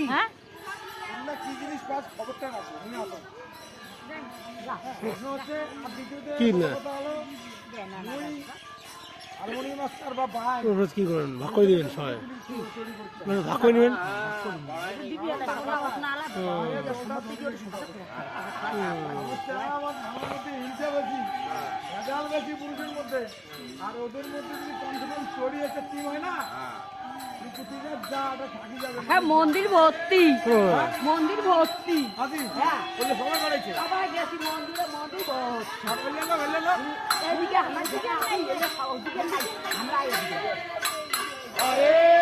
হ্যাঁ কি জিনিস পাস খবরটা আছে মনে আছে প্রশ্ন হচ্ছে আর দ্বিতীয়তে কি না কথা হলো দুই হারমোনিয়াম মাস্টার বা ভাই রোজ কি করেন ভাগ করে দিবেন সবাই মানে ভাগ করে নেবেন আমার মধ্যে হিংসা বেশি ভেজাল বেশি পুরুষের মধ্যে আর ওদের মধ্যে যদি কনফিডেন্স তৈরি একটা টিম হয় না হ্যাঁ মন্দির ভর্তি মন্দির ভর্তি হ্যাঁ বললে সবাই করেছে সবাই গেছি মন্দিরে মন্দির ভর্তি আর বললেন না বললেন না এদিকে আমার দিকে নাই ওদিকে নাই আমরা এদিকে আরে